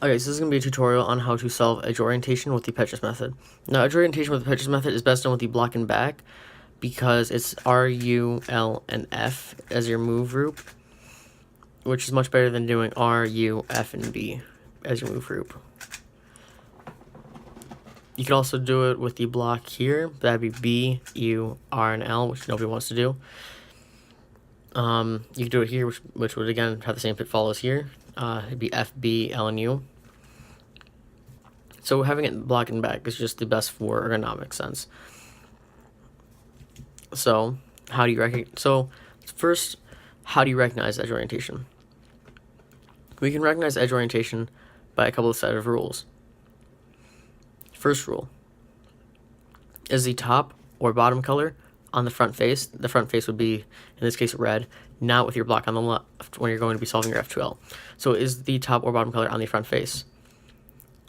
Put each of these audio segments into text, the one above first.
Okay, so this is going to be a tutorial on how to solve edge orientation with the Petrus method. Now, edge orientation with the Petrus method is best done with the block and back because it's R, U, L, and F as your move group, which is much better than doing R, U, F, and B as your move group. You could also do it with the block here. That'd be B, U, R, and L, which nobody wants to do. You could do it here, which would again have the same pitfall as here. It'd be F, B, L, and U. So having it block and back is just the best for ergonomic sense. So how do you first, how do you recognize edge orientation? We can recognize edge orientation by a couple of set of rules. First rule is the top or bottom color on the front face. The front face would be, in this case, red, not with your block on the left when you're going to be solving your F2L. So is the top or bottom color on the front face?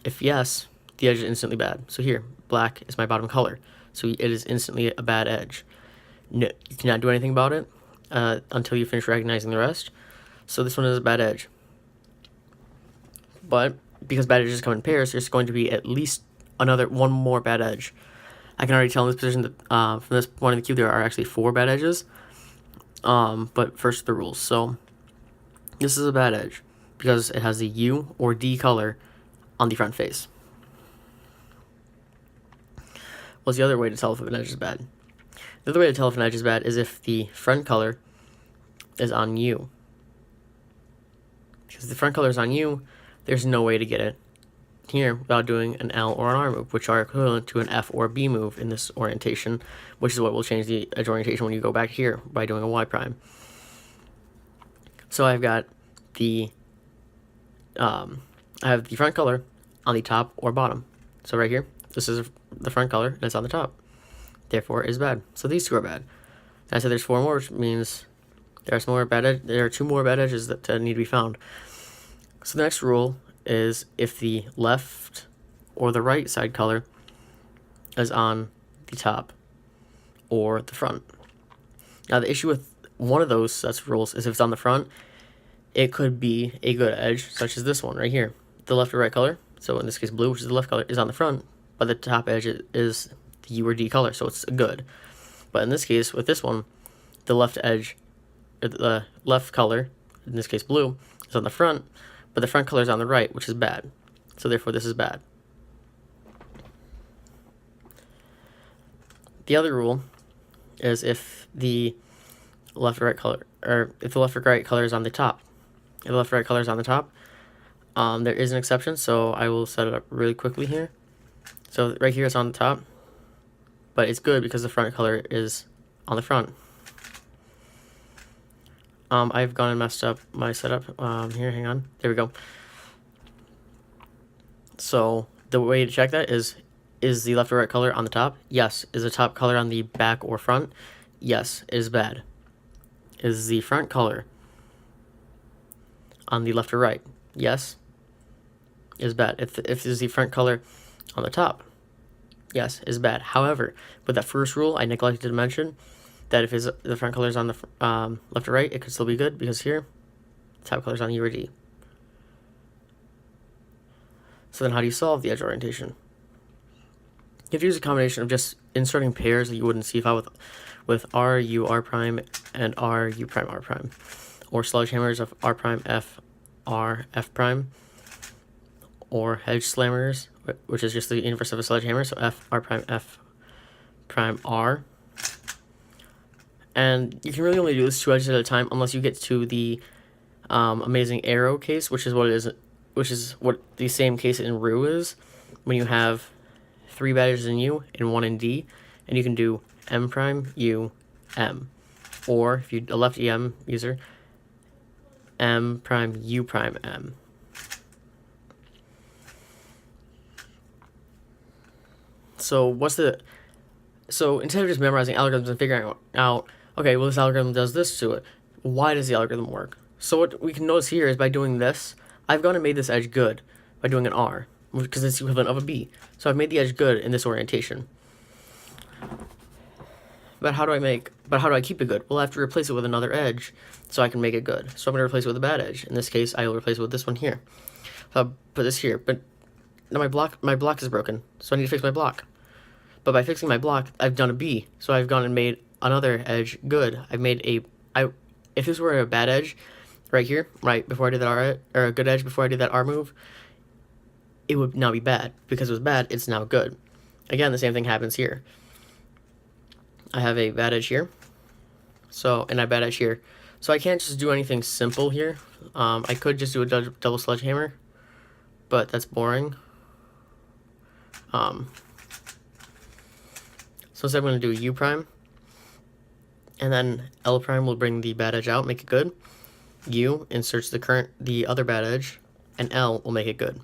If yes, the edge is instantly bad. So here, black is my bottom color. So it is instantly a bad edge. No, you cannot do anything about it until you finish recognizing the rest. So this one is a bad edge. But because bad edges come in pairs, there's going to be at least one more bad edge. I can already tell in this position that from this point in the cube there are actually 4 bad edges. But first the rules. So this is a bad edge because it has the U or D color on the front face. What's the other way to tell if an edge is bad? The other way to tell if an edge is bad is if the front color is on U. Because if the front color is on U, there's no way to get it here without doing an L or an R move, which are equivalent to an F or B move in this orientation, which is what will change the edge orientation when you go back here by doing a Y prime. So I've got the I have the front color on the top or bottom. So right here, this is the front color and it's on the top. Therefore, it is bad. So these two are bad. And I said there's 4 more, which means there are 2 more bad edges that need to be found. So the next rule is if the left or the right side color is on the top or the front. Now the issue with one of those sets of rules is if it's on the front, it could be a good edge, such as this one right here. The left or right color, so in this case blue, which is the left color, is on the front, but the top edge is the U or D color, so it's good. But in this case, with this one, the left edge, or the left color, in this case blue, is on the front, but the front color is on the right, which is bad. So therefore, this is bad. The other rule is if the left or right color, or if the left or right color is on the top. If the left or right color is on the top, there is an exception, so I will set it up really quickly here. So right here it's on the top, but it's good because the front color is on the front. I've gone and messed up my setup here, hang on, there we go. So the way to check that is the left or right color on the top? Yes. Is the top color on the back or front? Yes, it is bad. Is the front color on the left or right? Yes, it is bad. If is the front color on the top? Yes, it is bad. However, with that first rule, I neglected to mention that if the front color is on the left or right, it could still be good because here, the top color is on U or D. So then how do you solve the edge orientation? You have to use a combination of just inserting pairs that you wouldn't see if I with R, U, R prime, and R, U prime, R prime. Or sledgehammers of R prime, F, R, F prime. Or hedge slammers, which is just the inverse of a sledgehammer, so F, R prime, F prime, R. And you can really only do this 2 edges at a time unless you get to the amazing arrow case, which is what the same case in Ru is, when you have 3 bad edges in U and 1 in D, and you can do M prime, U, M. Or if you're a left EM user, M prime, U prime, M. So instead of just memorizing algorithms and figuring out, okay, well this algorithm does this to it, why does the algorithm work? So what we can notice here is by doing this, I've gone and made this edge good by doing an R, because it's equivalent of a B. So I've made the edge good in this orientation. But how do I keep it good? Well, I have to replace it with another edge so I can make it good. So I'm going to replace it with a bad edge. In this case, I will replace it with this one here. So I'll put this here, but now my block is broken, so I need to fix my block. But by fixing my block, I've done a B. So I've gone and made another edge good. I've made if this were a bad edge right here, right before I did that R, or a good edge before I did that R move, it would now be bad. Because it was bad, it's now good. Again, the same thing happens here. I have a bad edge here, and a bad edge here. So I can't just do anything simple here. I could just do a double sledgehammer, but that's boring. So instead I'm going to do a U prime, and then L prime will bring the bad edge out, make it good. U inserts the other bad edge, and L will make it good.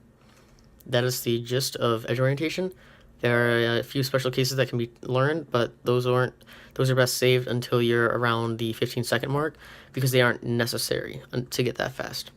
That is the gist of edge orientation. There are a few special cases that can be learned, but those are best saved until you're around the 15-second mark because they aren't necessary to get that fast.